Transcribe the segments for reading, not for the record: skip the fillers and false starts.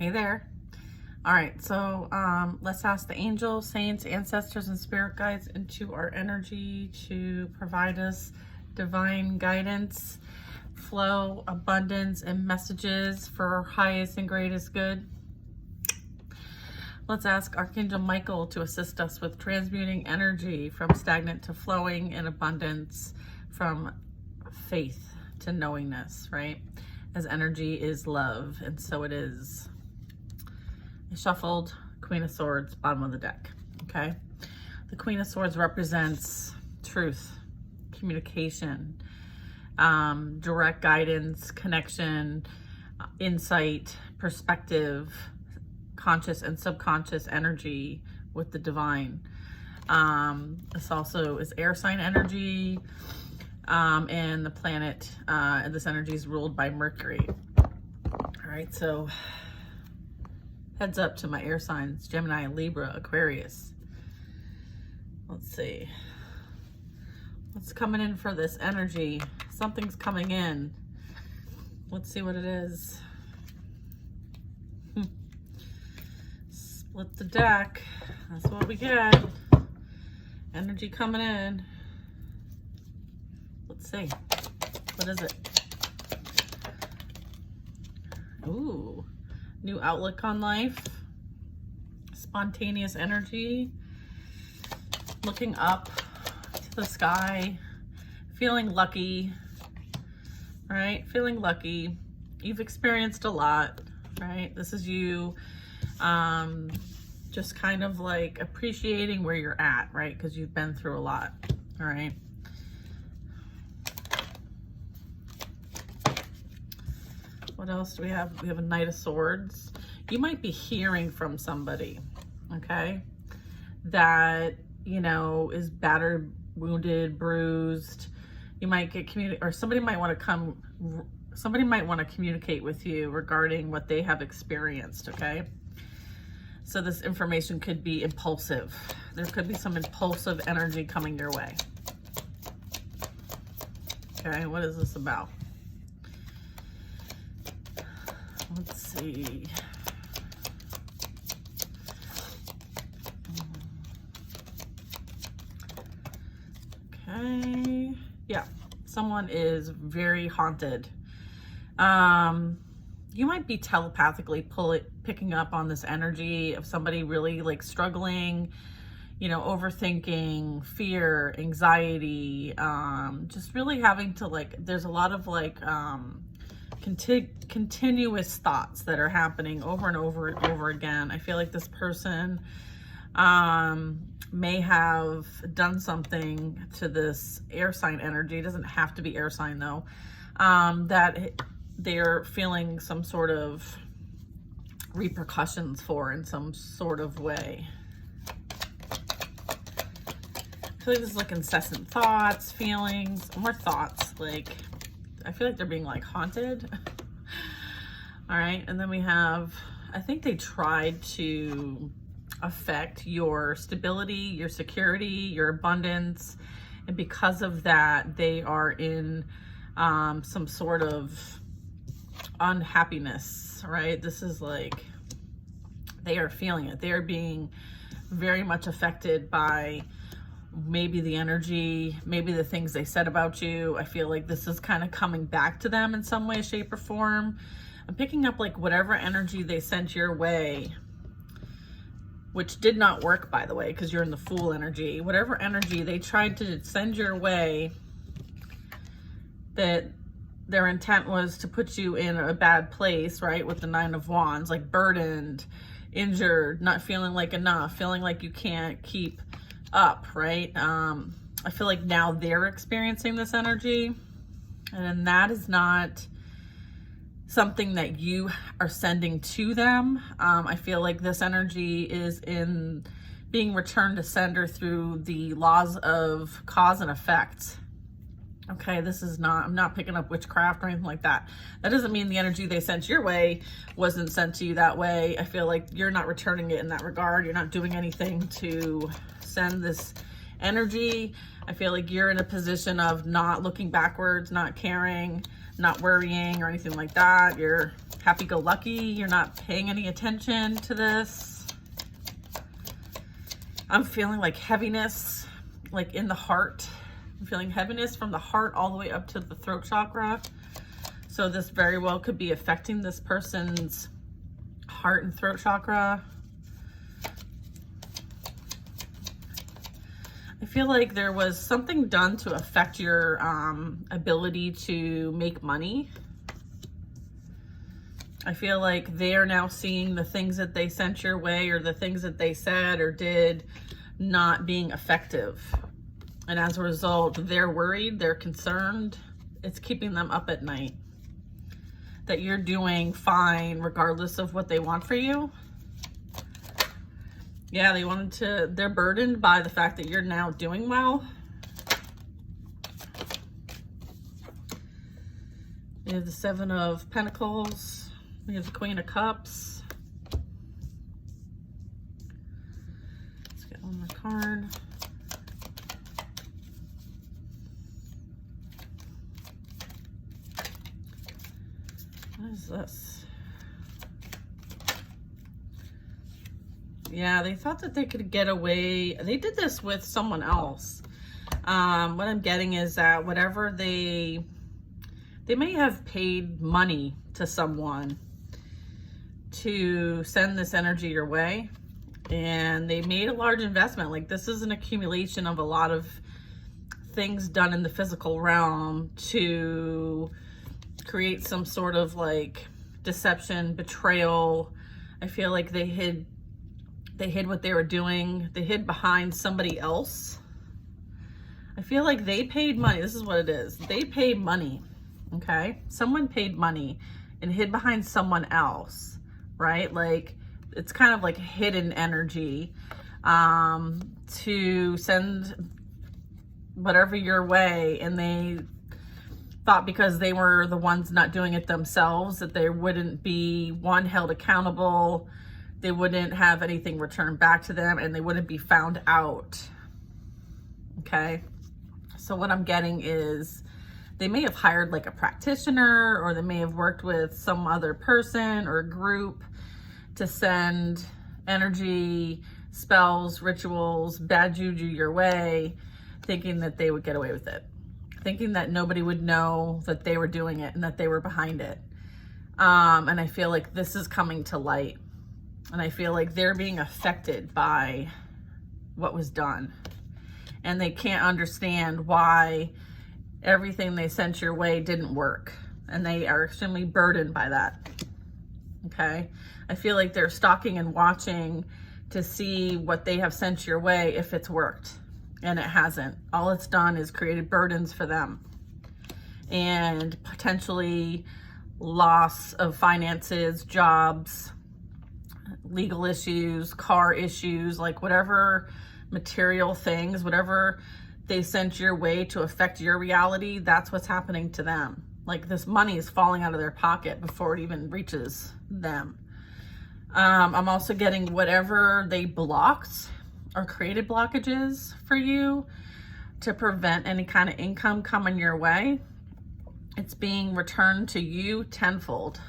Hey there. All right, so let's ask the angels, saints, ancestors, and spirit guides into our energy to provide us divine guidance, flow, abundance, and messages for our highest and greatest good. Let's ask Archangel Michael to assist us with transmuting energy from stagnant to flowing in abundance, from faith to knowingness, right? As energy is love, and so it is. I shuffled Queen of Swords, bottom of the deck, okay? The Queen of Swords represents truth, communication, direct guidance, connection, insight, perspective, conscious and subconscious energy with the divine. This also is air sign energy, and the planet, this energy is ruled by Mercury. All right, so heads up to my air signs, Gemini, Libra, Aquarius. Let's see. What's coming in for this energy? Something's coming in. Let's see what it is. Split the deck. That's what we get. Energy coming in. Let's see. What is it? Ooh. New outlook on life, spontaneous energy, looking up to the sky, feeling lucky, right? Feeling lucky. You've experienced a lot, right? This is you just kind of like appreciating where you're at, right? Because you've been through a lot, all right? What else do we have? We have a Knight of Swords. You might be hearing from somebody, okay, that, you know, is battered, wounded, bruised. You might get or somebody might want to communicate with you regarding what they have experienced, okay? So this information could be impulsive. There could be some impulsive energy coming your way. Okay, what is this about? Let's see. Okay. Yeah. Someone is very haunted. You might be telepathically picking up on this energy of somebody really like struggling, you know, overthinking, fear, anxiety, just really having to like, there's a lot of like, continuous thoughts that are happening over and over and over again. I feel like this person may have done something to this air sign energy. It doesn't have to be air sign though, that they're feeling some sort of repercussions for in some sort of way. I feel like this is like incessant thoughts, feelings, more thoughts. Like, I feel like they're being like haunted. All right, and then we have, I think they tried to affect your stability, your security, your abundance, and because of that, they are in some sort of unhappiness, right? This is like, they are feeling it. They are being very much affected by maybe the energy, maybe the things they said about you. I feel like this is kind of coming back to them in some way, shape, or form. I'm picking up like whatever energy they sent your way, which did not work, by the way, because you're in the Fool energy. Whatever energy they tried to send your way, that their intent was to put you in a bad place, right? With the Nine of Wands, like burdened, injured, not feeling like enough, feeling like you can't keep up, right? I feel like now they're experiencing this energy, and that is not something that you are sending to them. I feel like this energy is in being returned to sender through the laws of cause and effect. Okay, this is not, I'm not picking up witchcraft or anything like that. That doesn't mean the energy they sent your way wasn't sent to you that way. I feel like you're not returning it in that regard. You're not doing anything to send this energy. I feel like you're in a position of not looking backwards, not caring, not worrying or anything like that. You're happy-go-lucky. You're not paying any attention to this. I'm feeling like heaviness, like in the heart. I'm feeling heaviness from the heart all the way up to the throat chakra. So this very well could be affecting this person's heart and throat chakra. I feel like there was something done to affect your ability to make money. I feel like they are now seeing the things that they sent your way or the things that they said or did not being effective. And as a result, they're worried, they're concerned. It's keeping them up at night. That you're doing fine regardless of what they want for you. Yeah, they're burdened by the fact that you're now doing well. We have the Seven of Pentacles. We have the Queen of Cups. Let's get one more card. What is this? Yeah, they thought that they could get away. They did this with someone else. What I'm getting is that whatever they may have paid money to someone to send this energy your way, and they made a large investment. Like, this is an accumulation of a lot of things done in the physical realm to create some sort of like deception, betrayal. I feel like they hid what they were doing. They hid behind somebody else. I feel like they paid money. This is what it is. They paid money, okay? Someone paid money and hid behind someone else, right? Like, it's kind of like hidden energy to send whatever your way, and they thought because they were the ones not doing it themselves that they wouldn't be, one, held accountable, they wouldn't have anything returned back to them, and they wouldn't be found out. Okay. So what I'm getting is they may have hired like a practitioner, or they may have worked with some other person or group to send energy, spells, rituals, bad juju your way, thinking that they would get away with it, thinking that nobody would know that they were doing it and that they were behind it. And I feel like this is coming to light. And I feel like they're being affected by what was done. And they can't understand why everything they sent your way didn't work. And they are extremely burdened by that. Okay? I feel like they're stalking and watching to see what they have sent your way, if it's worked. And it hasn't. All it's done is created burdens for them. And potentially loss of finances, jobs, legal issues, car issues, like whatever material things, whatever they sent your way to affect your reality, that's what's happening to them. Like, this money is falling out of their pocket before it even reaches them. I'm also getting whatever they blocked or created blockages for you to prevent any kind of income coming your way. It's being returned to you tenfold.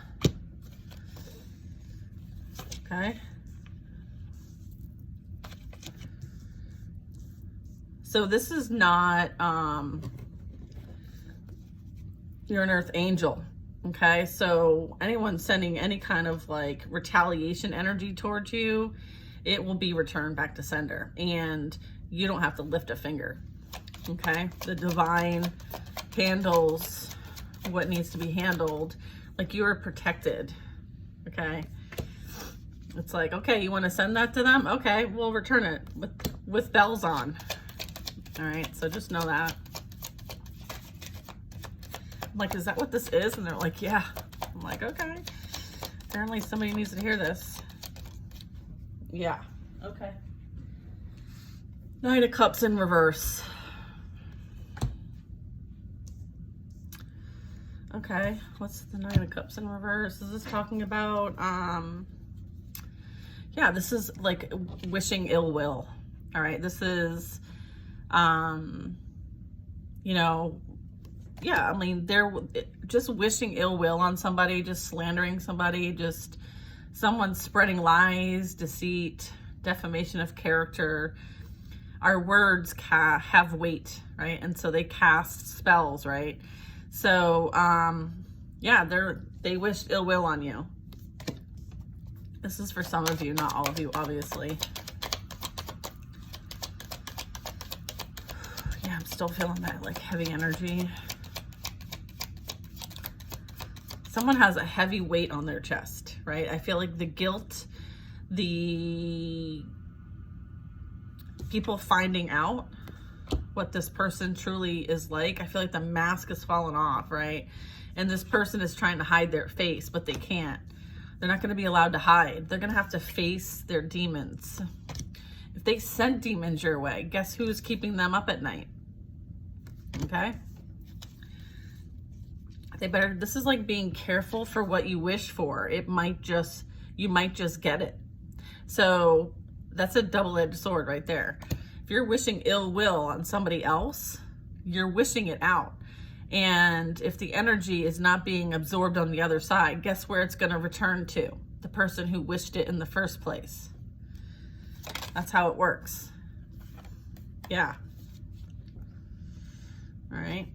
Okay. So this is not, you're an earth angel. Okay. So anyone sending any kind of like retaliation energy towards you, it will be returned back to sender, and you don't have to lift a finger. Okay. The divine handles what needs to be handled. Like, you are protected. Okay. It's like, okay, you want to send that to them? Okay, we'll return it with bells on. All right, so just know that. I'm like, is that what this is? And they're like, yeah. I'm like, okay. Apparently somebody needs to hear this. Yeah, okay. Nine of Cups in reverse. Okay, what's the Nine of Cups in reverse? Is this talking about, yeah, this is like wishing ill will. All right, this is, you know, yeah, I mean, they're just wishing ill will on somebody, just slandering somebody, just someone spreading lies, deceit, defamation of character. Our words have weight, right? And so they cast spells, right? So, yeah, they wish ill will on you. This is for some of you, not all of you, obviously. Yeah, I'm still feeling that like heavy energy. Someone has a heavy weight on their chest, right? I feel like the guilt, the people finding out what this person truly is like. I feel like the mask has fallen off, right? And this person is trying to hide their face, but they can't. They're not going to be allowed to hide. They're going to have to face their demons. If they send demons your way, guess who's keeping them up at night? Okay? They better, this is like being careful for what you wish for. You might just get it. So that's a double-edged sword right there. If you're wishing ill will on somebody else, you're wishing it out. And if the energy is not being absorbed on the other side, guess where it's going to return to? The person who wished it in the first place. That's how it works. Yeah. All right.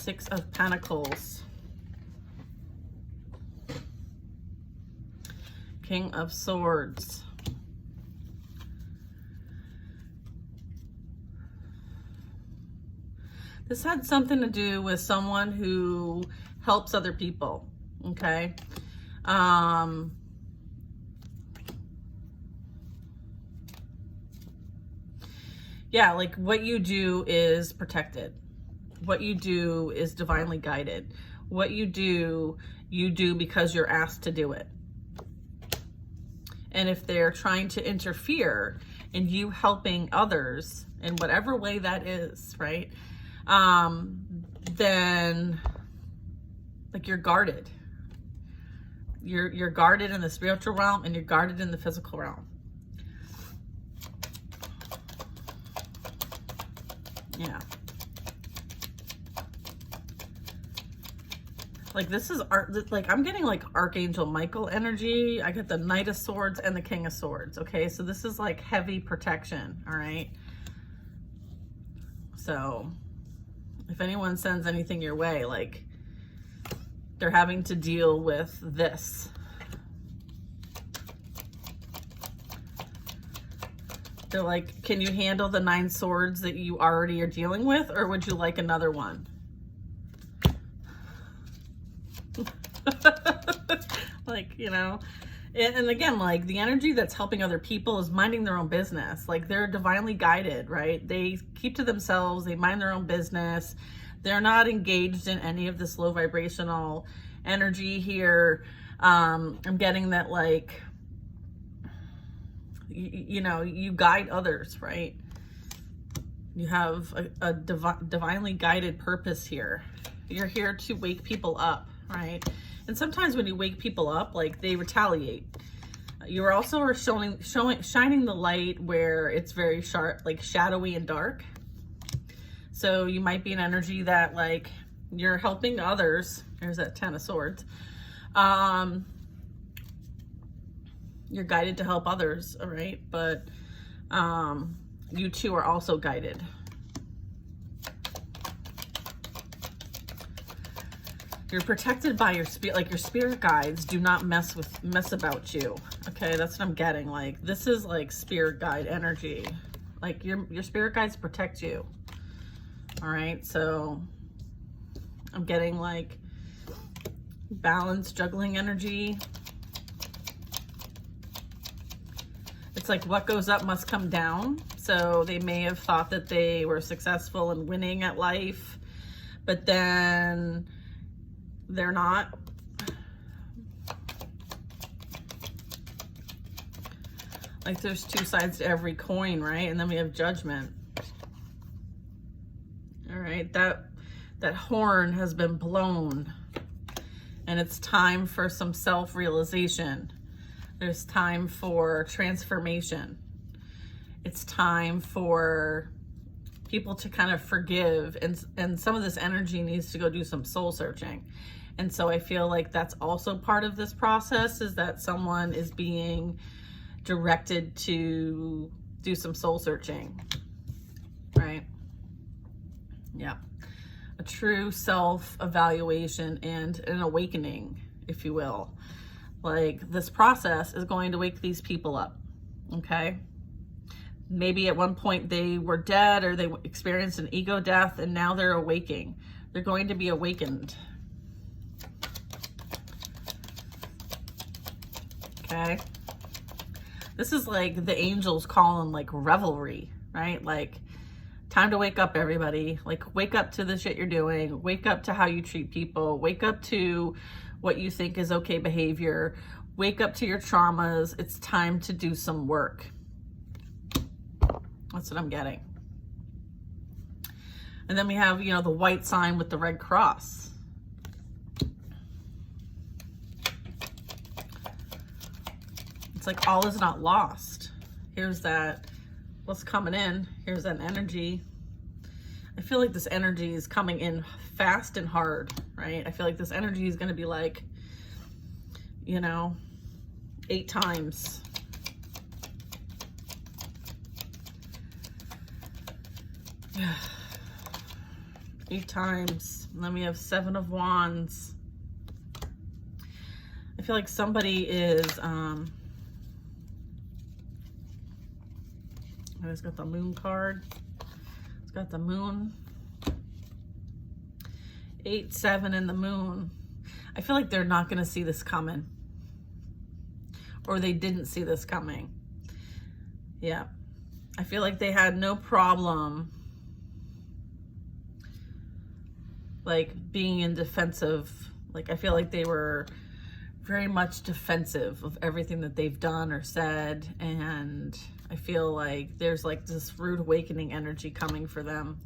Six of Pentacles. King of Swords. This had something to do with someone who helps other people, okay? Yeah, like what you do is protected. What you do is divinely guided. What you do because you're asked to do it. And if they're trying to interfere in you helping others in whatever way that is, right? Then like you're guarded. You're guarded in the spiritual realm and you're guarded in the physical realm. Yeah. Like this is art, like I'm getting like Archangel Michael energy. I get the Knight of Swords and the King of Swords. Okay, so this is like heavy protection. All right. So if anyone sends anything your way, like they're having to deal with this. They're like, can you handle the 9 swords that you already are dealing with, or would you like another one? Like, you know, and again, like the energy that's helping other people is minding their own business. Like they're divinely guided, right? They keep to themselves. They mind their own business. They're not engaged in any of this low vibrational energy here. I'm getting that like, you know, you guide others, right? You have a divinely guided purpose here. You're here to wake people up, right? And sometimes when you wake people up, like they retaliate. You also are shining the light where it's very sharp, like shadowy and dark. So you might be an energy that like you're helping others. There's that 10 of Swords. You're guided to help others, all right? But you too are also guided. You're protected by your spirit, like your spirit guides do not mess about you. Okay, that's what I'm getting. Like this is like spirit guide energy. Like your spirit guides protect you. All right, so I'm getting like balance, juggling energy. It's like what goes up must come down. So they may have thought that they were successful and winning at life, but then they're not. Like there's 2 sides to every coin, right? And then we have Judgment. All right, that horn has been blown and it's time for some self-realization. There's time for transformation. It's time for people to kind of forgive, and some of this energy needs to go do some soul searching. And so I feel like that's also part of this process, is that someone is being directed to do some soul searching, right? Yeah. A true self-evaluation and an awakening, if you will. Like, this process is going to wake these people up, okay? Maybe at one point they were dead, or they experienced an ego death, and now they're awaking. They're going to be awakened. Okay? This is like the angels calling, like, revelry, right? Like, time to wake up, everybody. Like, wake up to the shit you're doing. Wake up to how you treat people. Wake up to what you think is okay behavior. Wake up to your traumas. It's time to do some work. That's what I'm getting. And then we have, you know, the white sign with the red cross. It's like all is not lost. Here's that, what's coming in. Here's that energy. I feel like this energy is coming in fast and hard, right? I feel like this energy is going to be like, you know, 8 times. Yeah. 8 times. And then we have 7 of Wands. I feel like somebody is, it's got the moon card. It's got the moon. 8, 7, and the moon. I feel like they're not going to see this coming. Or they didn't see this coming. Yeah. I feel like they had no problem, like, being in defensive. Like, I feel like they were very much defensive of everything that they've done or said. And I feel like there's like this rude awakening energy coming for them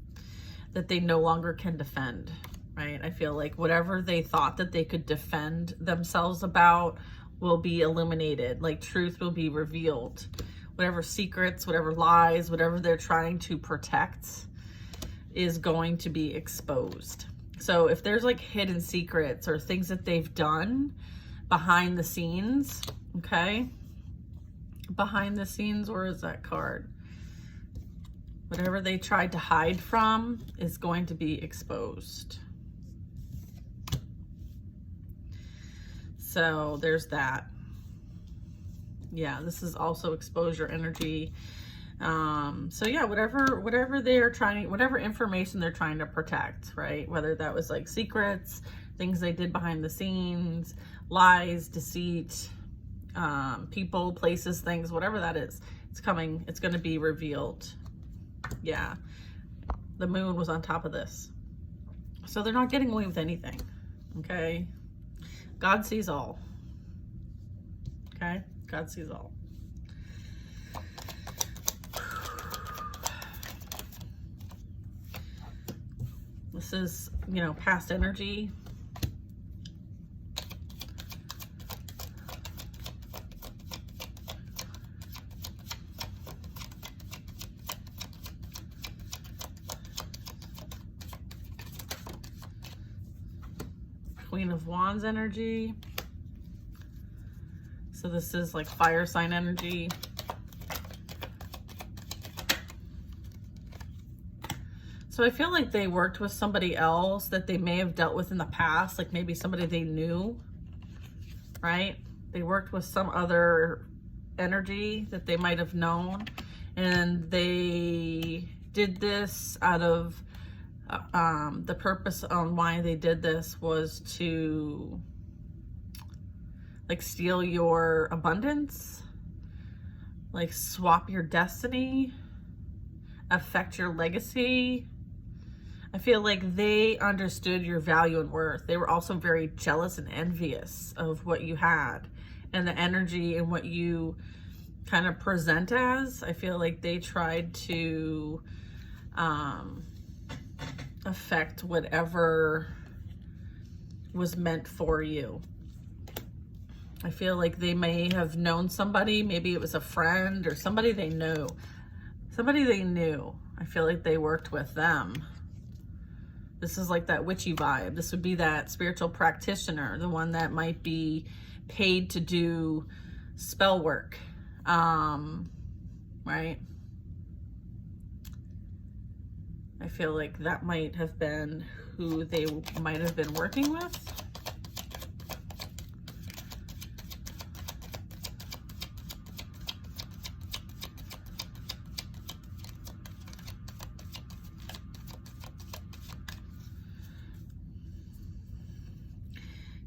that they no longer can defend, right? I feel like whatever they thought that they could defend themselves about will be illuminated. Like, truth will be revealed. Whatever secrets, whatever lies, whatever they're trying to protect is going to be exposed. So if there's like hidden secrets or things that they've done behind the scenes, okay? Behind the scenes, where is that card? Whatever they tried to hide from is going to be exposed. So there's that. Yeah, this is also exposure energy. So yeah, whatever they're trying, whatever information they're trying to protect, right? Whether that was like secrets, things they did behind the scenes, lies, deceit, people, places, things, whatever that is, it's coming, it's going to be revealed. Yeah. The moon was on top of this. So they're not getting away with anything. Okay. God sees all. Okay. God sees all. This is, you know, past energy. Queen of Wands energy. So this is like fire sign energy. So I feel like they worked with somebody else that they may have dealt with in the past, like maybe somebody they knew, right? They worked with some other energy that they might have known, and they did this out of the purpose on why they did this was to like steal your abundance, like swap your destiny, affect your legacy. I feel like they understood your value and worth. They were also very jealous and envious of what you had and the energy and what you kind of present as. I feel like they tried to affect whatever was meant for you. I feel like they may have known somebody, maybe it was a friend or somebody they knew. Somebody they knew. I feel like they worked with them. This is like that witchy vibe. This would be that spiritual practitioner, the one that might be paid to do spell work, right? I feel like that might have been who they might have been working with.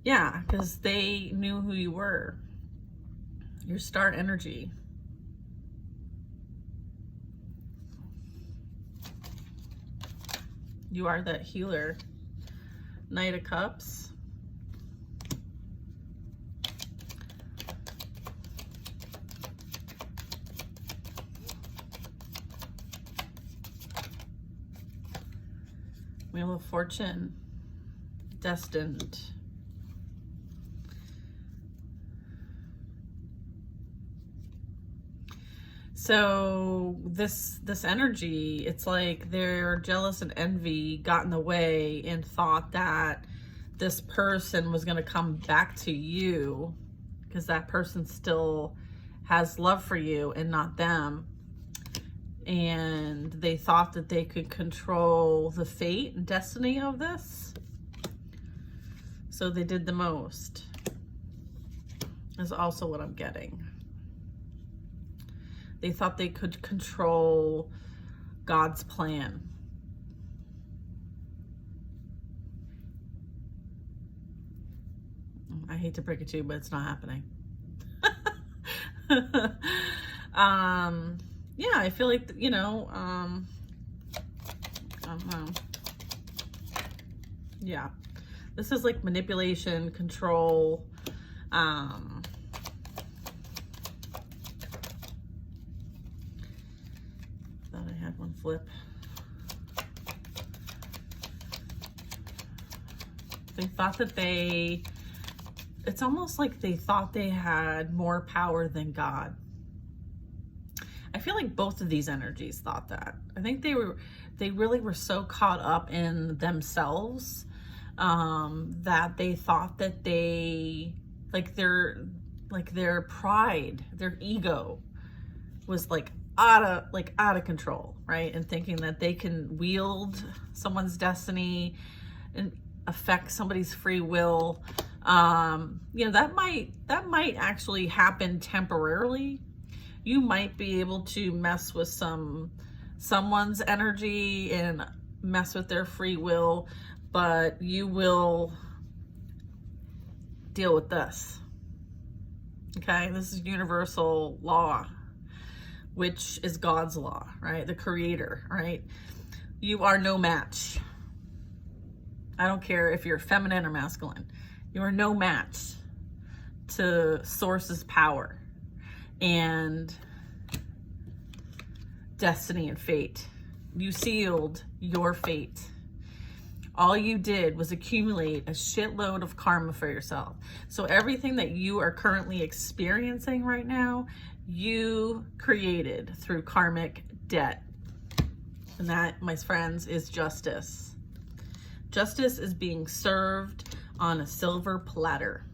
Yeah, because they knew who you were. Your star energy. You are that healer. Knight of Cups. Wheel of Fortune. Destined. So this energy, it's like their jealous and envy got in the way and thought that this person was going to come back to you because that person still has love for you and not them. And they thought that they could control the fate and destiny of this. So they did the most. Is also what I'm getting. They thought they could control God's plan. I hate to break it to you, but it's not happening. Yeah, I feel like, I don't know. Yeah, this is like manipulation, control, one flip. They thought that it's almost like they thought they had more power than God. I feel like both of these energies thought that. I think they really were so caught up in themselves that they thought that their pride, their ego was out of control, right? And thinking that they can wield someone's destiny and affect somebody's free will. That might actually happen temporarily. You might be able to mess with someone's energy and mess with their free will, but you will deal with this. Okay, this is universal law, which is God's law, right? The creator, right? You are no match. I don't care if you're feminine or masculine. You are no match to Source's power and destiny and fate. You sealed your fate. All you did was accumulate a shitload of karma for yourself. So everything that you are currently experiencing right now, you created through karmic debt. And that, my friends, is justice. Justice is being served on a silver platter.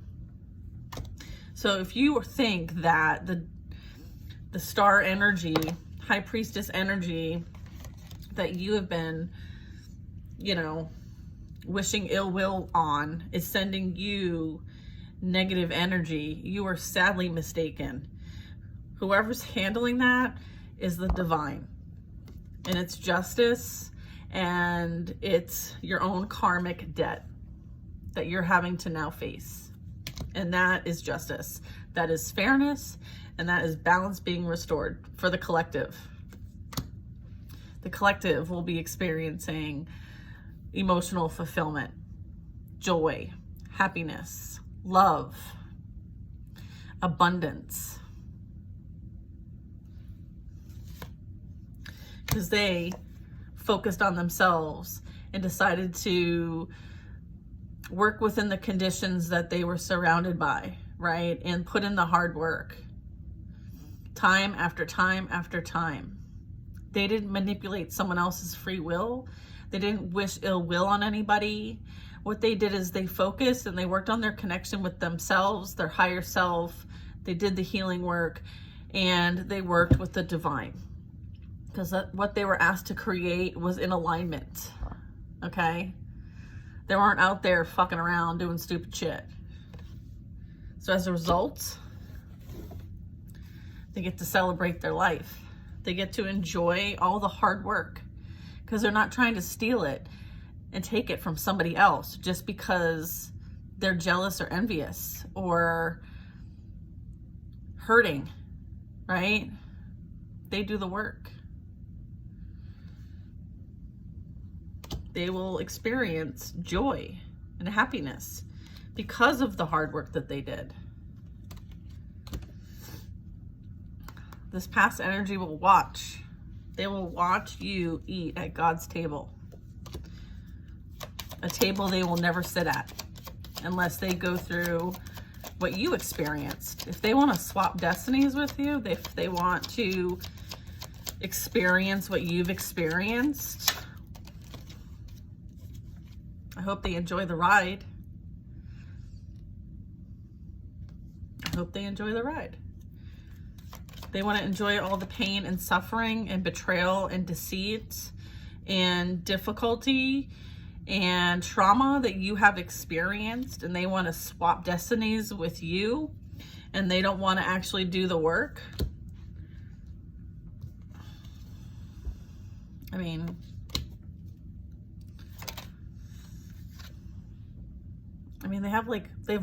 So if you think that the star energy, high priestess energy that you have been, wishing ill will on is sending you negative energy, you are sadly mistaken. Whoever's handling that is the divine. And it's justice, and it's your own karmic debt that you're having to now face. And that is justice. That is fairness, and that is balance being restored for the collective. The collective will be experiencing emotional fulfillment, joy, happiness, love, abundance. Because they focused on themselves and decided to work within the conditions that they were surrounded by, right? And put in the hard work. Time after time after time. They didn't manipulate someone else's free will. They didn't wish ill will on anybody. What they did is they focused and they worked on their connection with themselves, their higher self. They did the healing work, and they worked with the divine, because what they were asked to create was in alignment. Okay? They weren't out there fucking around doing stupid shit. So as a result, they get to celebrate their life. They get to enjoy all the hard work, because they're not trying to steal it and take it from somebody else just because they're jealous or envious or hurting, right? They do the work. They will experience joy and happiness because of the hard work that they did. This past energy will watch. They will watch you eat at God's table. A table they will never sit at unless they go through what you experienced. If they want to swap destinies with you, if they want to experience what you've experienced, I hope they enjoy the ride. I hope they enjoy the ride. They want to enjoy all the pain and suffering and betrayal and deceit and difficulty and trauma that you have experienced, and they want to swap destinies with you, and they don't want to actually do the work. I mean, they have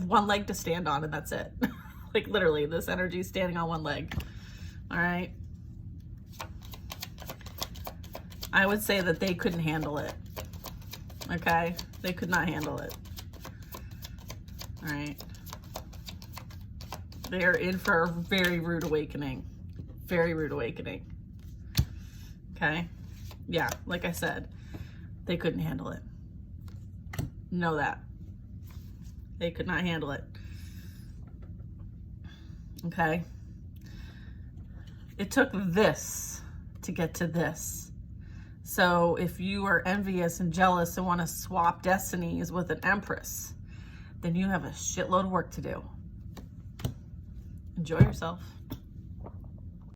one leg to stand on, and that's it. Like literally, this energy is standing on one leg. All right. I would say that they couldn't handle it. Okay? They could not handle it. All right. They are in for a very rude awakening. Very rude awakening. Okay? Yeah, like I said, they couldn't handle it. Know that. They could not handle it. Okay? It took this to get to this. So if you are envious and jealous and want to swap destinies with an empress, then you have a shitload of work to do. Enjoy yourself.